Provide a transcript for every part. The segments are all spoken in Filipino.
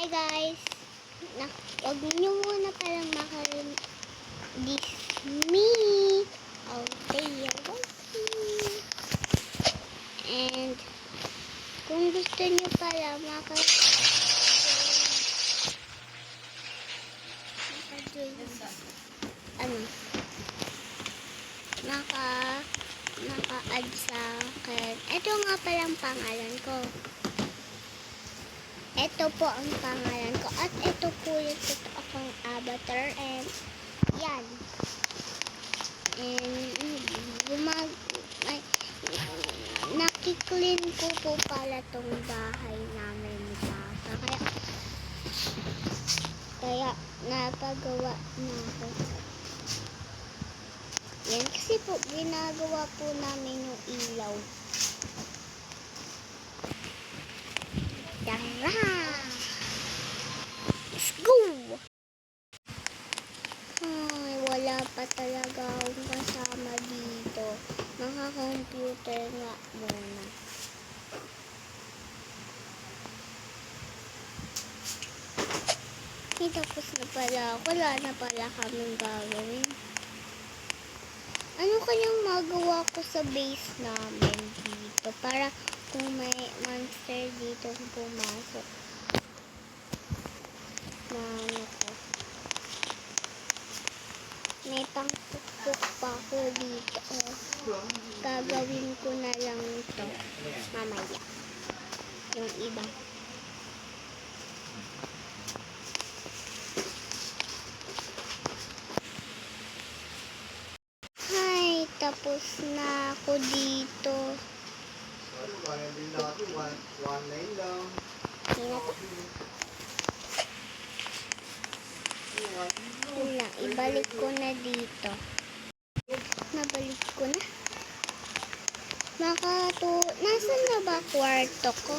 Hi guys! Huwag niyo muna palang this me, Althea Walkie. And kung gusto niyo pala naka-add sa akin. Ito nga palang pangalan ko. Ito po ang pangalan ko. At ito po yung totoo kong avatar. And yan. And nakiklean ko po pala tong bahay namin ni Papa. Kaya napagawa na ako. Yan kasi po ginagawa po namin yung ilaw. Tara! Let's go! Ay, wala pa talaga akong kasama dito. Naka-computer nga muna. Tapos na pala. Wala na pala kaming gagawin. Ano kayang magawa ko sa base namin dito? Para kung may monster dito pumasok na ano ko. May pangpukpuk pa ako dito. Gagawin ko na lang ito mamaya. Yung iba. Ay, tapos na ako dito. Wala, ibalik ko na dito. Nabalik ko na. Nasaan na ba kwarto ko?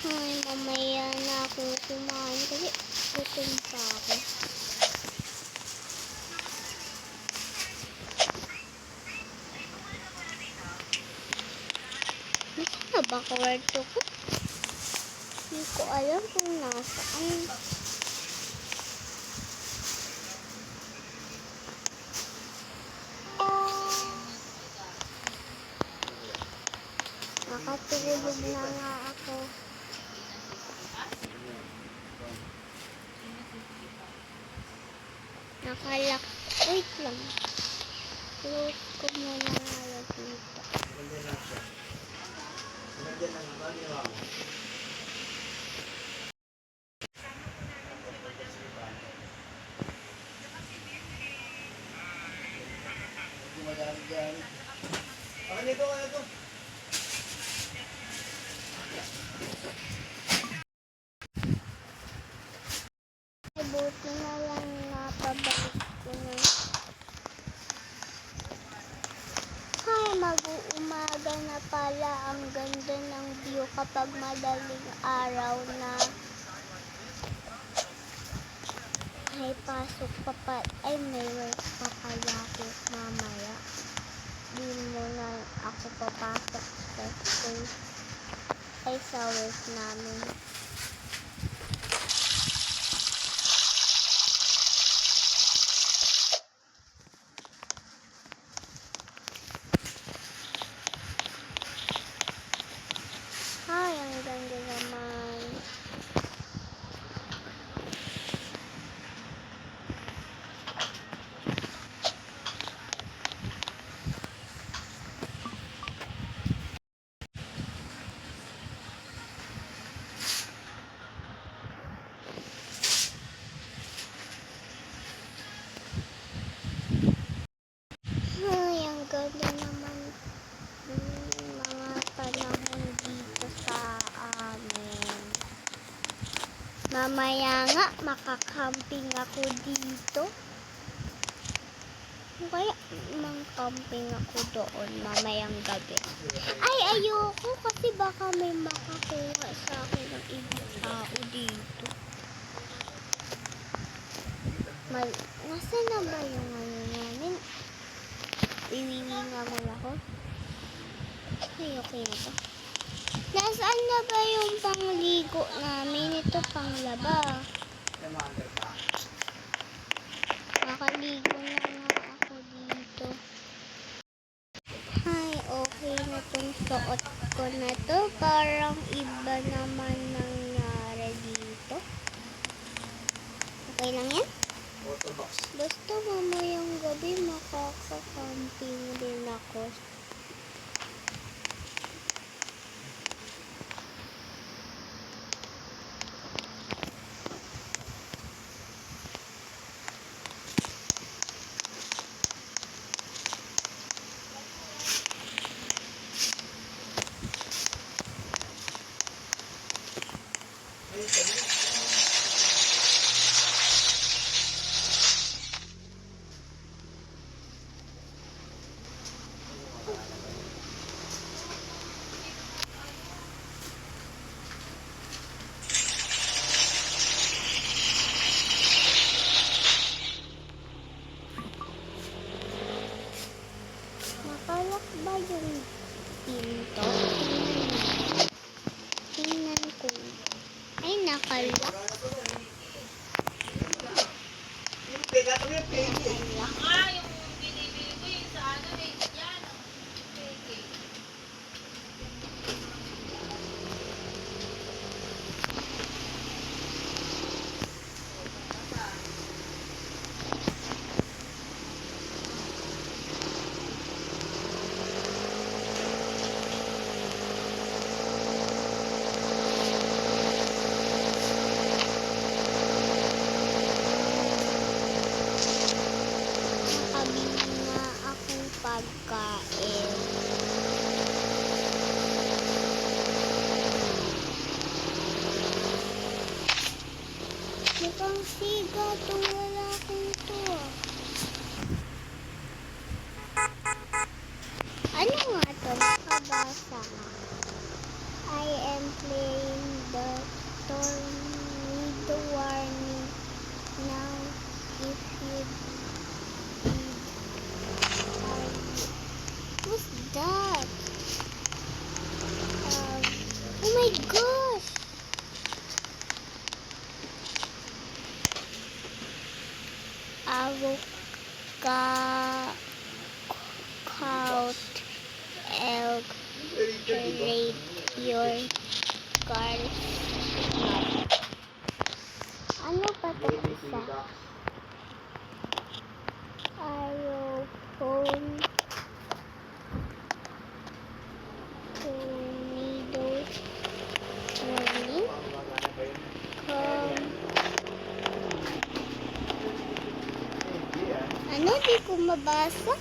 Ay, mamaya na akong kumain kasi gutom pa ako. Nasaan na ba kwarto ko? Hindi ko alam kung nasaan. Nakatulog na nga ako. Nakalak. Wait lang. Close ko muna nga lang dito. Buti na lang napabalik ko na. Ay, mag-uumaga na pala. Ang ganda ng view kapag madaling araw na. Ay, pasok pa pa. Ay, may work pa pala ako mamaya. Di muna ako papasok sa school. Ay, sa work namin. Ay, ang ganda naman. Mamaya nga, makakamping ako dito. Kaya mang-camping ako doon mamayang gabi. Ay, ayoko kasi baka may makakuha sa akin ng ibang tao dito. Nasaan na ba yung ano namin? Iwiwi nga mula ko. Ay, okay na to. Nasaan na ba yung pangligo namin? Ito panglaba. Nakaligo na nga ako dito. Ay, okay na tong suot ko na to. Parang iba naman nangyari dito. Okay lang yan? Basta mamayang gabi makaka-camping din ako. Nakalak ba yung pinto? Tingnan ko. Ay, nakalak. Nakabili na akong pagkain. Mukhang siga itong lalaking to. Ano nga ito? Nakabasa nga. I am playing the tornado warning now. If you what's that? Oh my gosh! Avocado elk rate your cars. Ano ba ito isa? Aerophone tornado warning. Ano? Di ko mabasa.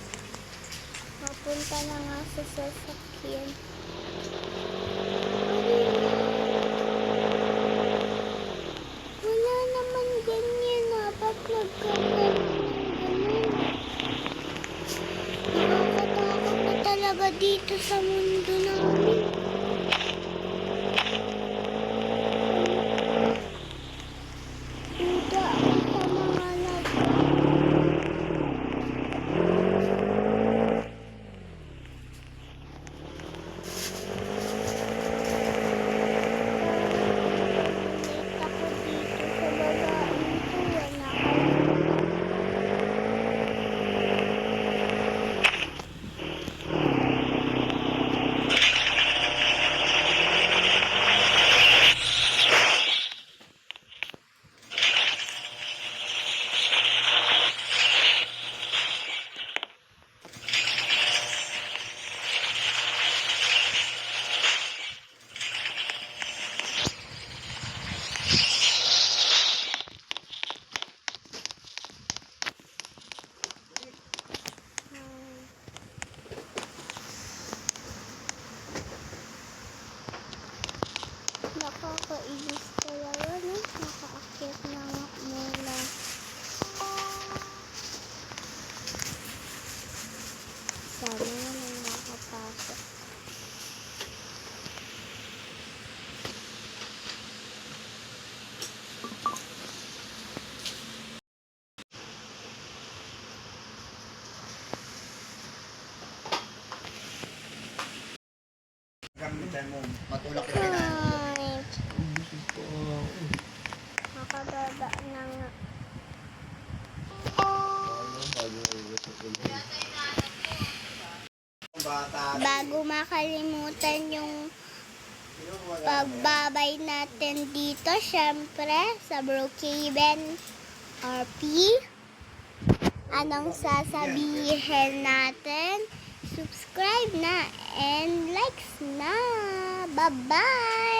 Mapunta na nga sa sasakyan. Wala naman ganyan na. Ba't nagkakaroon ng ganun? Nakakatakot na talaga dito sa mundo namin. Duda ako sa mga Sana naman makapasok. Gamitan mo, matulak yung kailangan mo. Ay, makababa na nga. Bata. Bago makalimutan yung pagbabay natin dito, syempre, sa Brookhaven RP. Anong sasabihin natin? Subscribe na and likes na. Bye-bye!